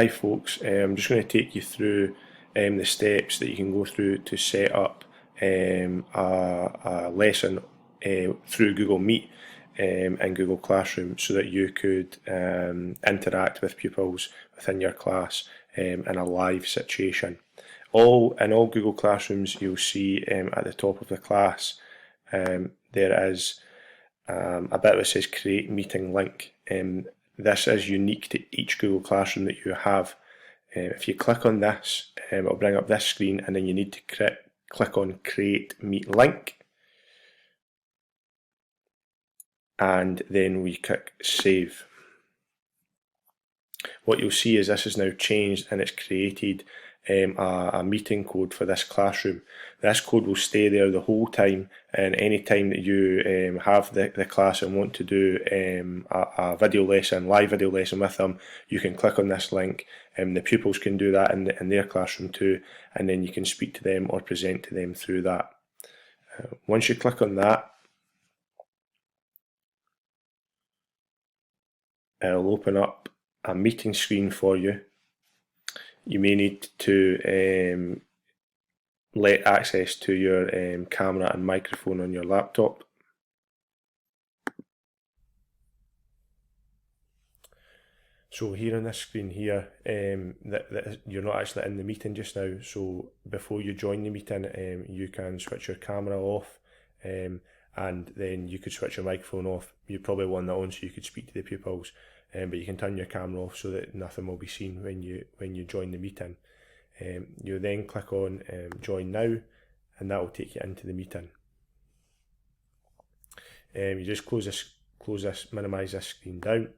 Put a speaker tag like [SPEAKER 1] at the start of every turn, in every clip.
[SPEAKER 1] Hi folks, I'm just going to take you through the steps that you can go through to set up a lesson through Google Meet and Google Classroom so that you could interact with pupils within your class in a live situation. In all Google Classrooms, you'll see at the top of the class there is a bit that says create meeting link. This is unique to each Google Classroom that you have. If you click on this, it'll bring up this screen, and then you need to click on Create Meet Link, and then we click Save. What you'll see is this is now changed and it's created a meeting code for this classroom. This code will stay there the whole time, and any time that you have the class and want to do a video lesson, live video lesson with them, you can click on this link. The pupils can do that in their classroom too, and then you can speak to them or present to them through that. Once you click on that, it'll open up a meeting screen for you. You may need to let access to your camera and microphone on your laptop. So here on this screen here, you're not actually in the meeting just now, so before you join the meeting, you can switch your camera off, and then you could switch your microphone off. You probably want that on so you could speak to the pupils, but you can turn your camera off so that nothing will be seen when you join the meeting. You then click on join now, and that will take you into the meeting. You just close this, minimise this screen down,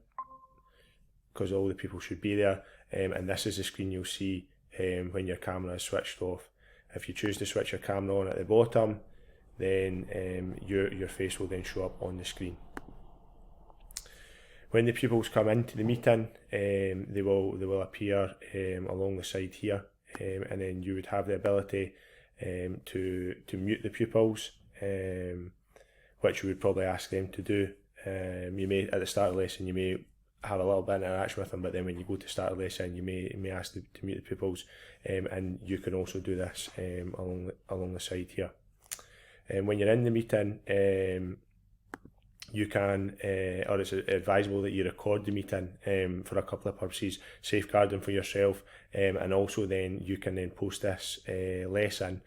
[SPEAKER 1] because all the people should be there, and this is the screen you'll see when your camera is switched off. If you choose to switch your camera on at the bottom, then your face will then show up on the screen. When the pupils come into the meeting, they will appear along the side here, and then you would have the ability to mute the pupils, which you would probably ask them to do. You may, at the start of the lesson, you may have a little bit of interaction with them, but then when you go to start a lesson, you may ask them to mute the pupils, and you can also do this along the side here. When you're in the meeting, you can, or it's advisable that you record the meeting for a couple of purposes: safeguarding for yourself, and also then you can then post this lesson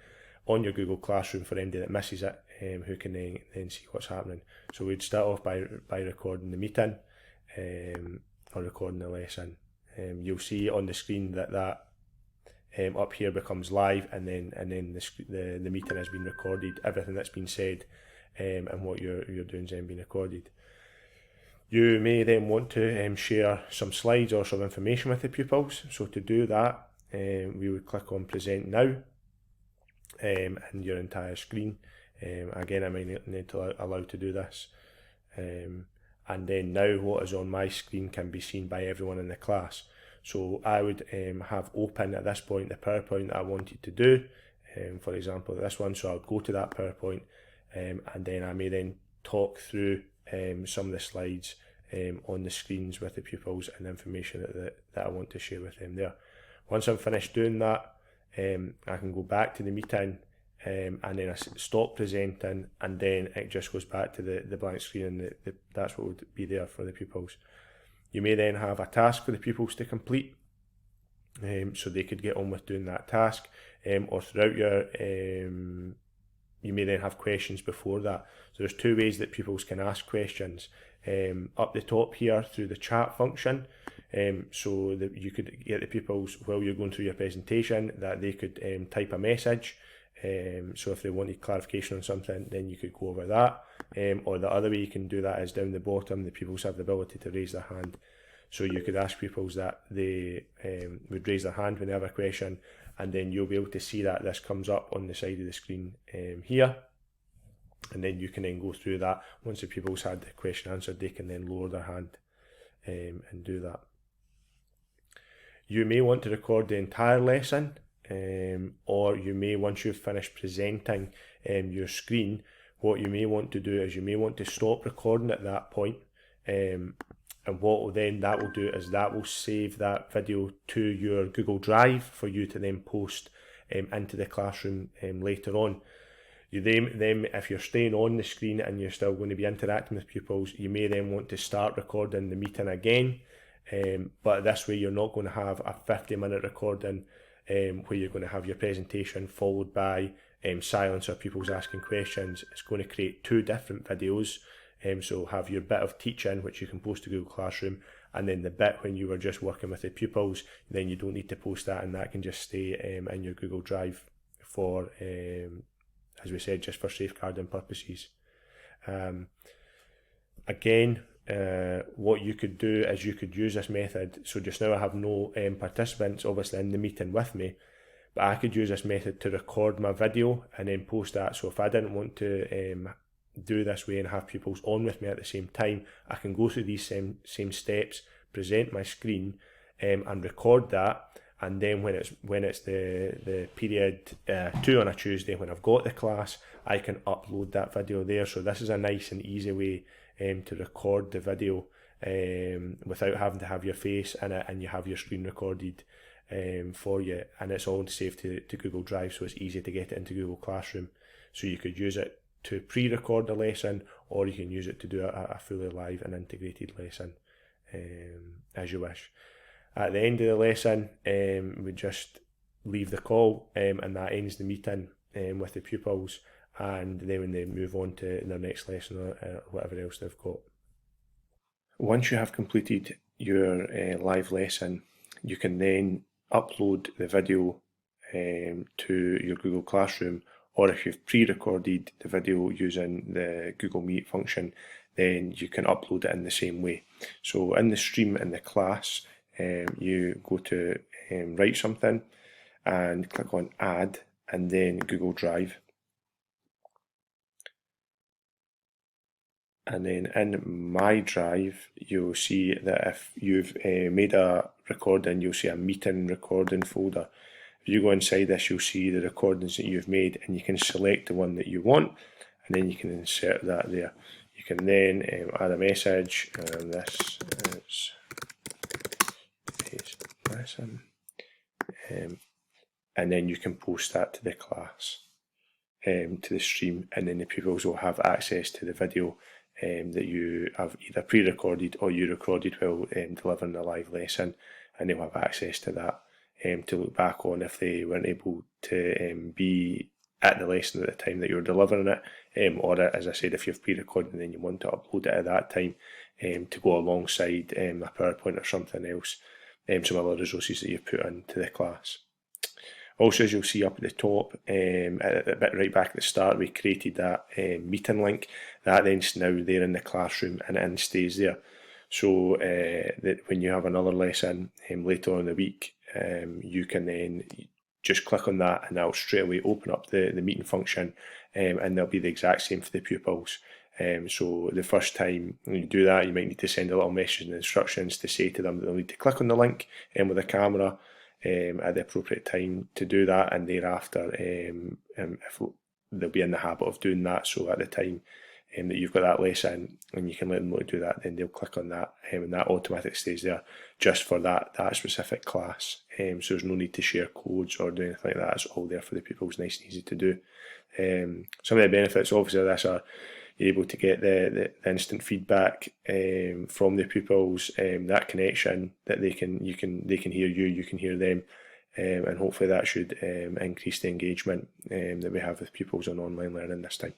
[SPEAKER 1] on your Google Classroom for anybody that misses it, who can then see what's happening. So we'd start off by recording the meeting, or recording the lesson. You'll see on the screen that up here becomes live, and then the meeting has been recorded. Everything that's been said and what you're doing is then being recorded. You may then want to share some slides or some information with the pupils. So to do that, we would click on Present Now, and your entire screen. Again, I might need to allow to do this. And then now what is on my screen can be seen by everyone in the class. So I would have open at this point the PowerPoint that I wanted to do, for example this one, so I would go to that PowerPoint, and then I may then talk through some of the slides on the screens with the pupils and the information that I want to share with them there. Once I'm finished doing that, I can go back to the meeting, and then I stop presenting, and then it just goes back to the blank screen, and that's what would be there for the pupils. You may then have a task for the pupils to complete, so they could get on with doing that task, or throughout you may then have questions before that. So there's two ways that pupils can ask questions. Up the top here through the chat function, so that you could get the pupils, while you're going through your presentation, that they could type a message. So if they wanted clarification on something, then you could go over that, or the other way you can do that is down the bottom. The pupils have the ability to raise their hand, so you could ask pupils that they would raise their hand when they have a question, and then you'll be able to see that this comes up on the side of the screen here, and then you can then go through that. Once the pupils had the question answered, they can then lower their hand and do that. You may want to record the entire lesson, or you may, once you've finished presenting your screen, what you may want to do is you may want to stop recording at that point, and And what then that will do is that will save that video to your Google Drive for you to then post into the classroom later on. You then, if you're staying on the screen and you're still going to be interacting with pupils, you may then want to start recording the meeting again. But this way you're not going to have a 50-minute recording where you're going to have your presentation followed by silence or pupils asking questions. It's going to create two different videos. So have your bit of teaching, which you can post to Google Classroom, and then the bit when you were just working with the pupils, then you don't need to post that, and that can just stay in your Google Drive for, as we said, just for safeguarding purposes. Again, what you could do is you could use this method. So just now I have no participants obviously in the meeting with me, but I could use this method to record my video and then post that. So if I didn't want to do this way and have pupils on with me at the same time, I can go through these same steps, present my screen and record that, and then when it's the period 2 on a Tuesday, when I've got the class, I can upload that video there. So this is a nice and easy way to record the video without having to have your face in it, and you have your screen recorded for you, and it's all saved to Google Drive, so it's easy to get it into Google Classroom. So you could use it to pre-record the lesson, or you can use it to do a fully live and integrated lesson as you wish. At the end of the lesson, we just leave the call and that ends the meeting with the pupils, and then when they move on to their next lesson or whatever else they've got. Once you have completed your live lesson, you can then upload the video to your Google Classroom, or if you've pre-recorded the video using the Google Meet function, then you can upload it in the same way. So in the stream in the class, you go to write something and click on add, and then Google Drive. And then in My Drive, you'll see that if you've made a recording, you'll see a meeting recording folder. If you go inside this, you'll see the recordings that you've made, and you can select the one that you want, and then you can insert that there. You can then add a message, and this is today's lesson, and then you can post that to the class, to the stream, and then the pupils will have access to the video that you have either pre-recorded or you recorded while delivering the live lesson, and they'll have access to that to look back on if they weren't able to be at the lesson at the time that you're delivering it, or as I said, if you've pre-recorded and then you want to upload it at that time to go alongside a PowerPoint or something else, some other resources that you've put into the class. Also, as you'll see up at the top, at the bit right back at the start, we created that meeting link. That then's now there in the classroom, and it stays there. So that when you have another lesson later on in the week, you can then just click on that, and that'll straight away open up the meeting function, and they'll be the exact same for the pupils. So the first time when you do that, you might need to send a little message and instructions to say to them that they'll need to click on the link with a camera at the appropriate time to do that, and thereafter if they'll be in the habit of doing that, so at the time that you've got that lesson and you can let them know to do that, then they'll click on that, and that automatically stays there just for that specific class. So there's no need to share codes or do anything like that. It's all there for the pupils, nice and easy to do. Some of the benefits obviously of this are you're able to get the instant feedback from the pupils, that connection that they can hear you, you can hear them, and hopefully that should increase the engagement that we have with pupils on online learning this time.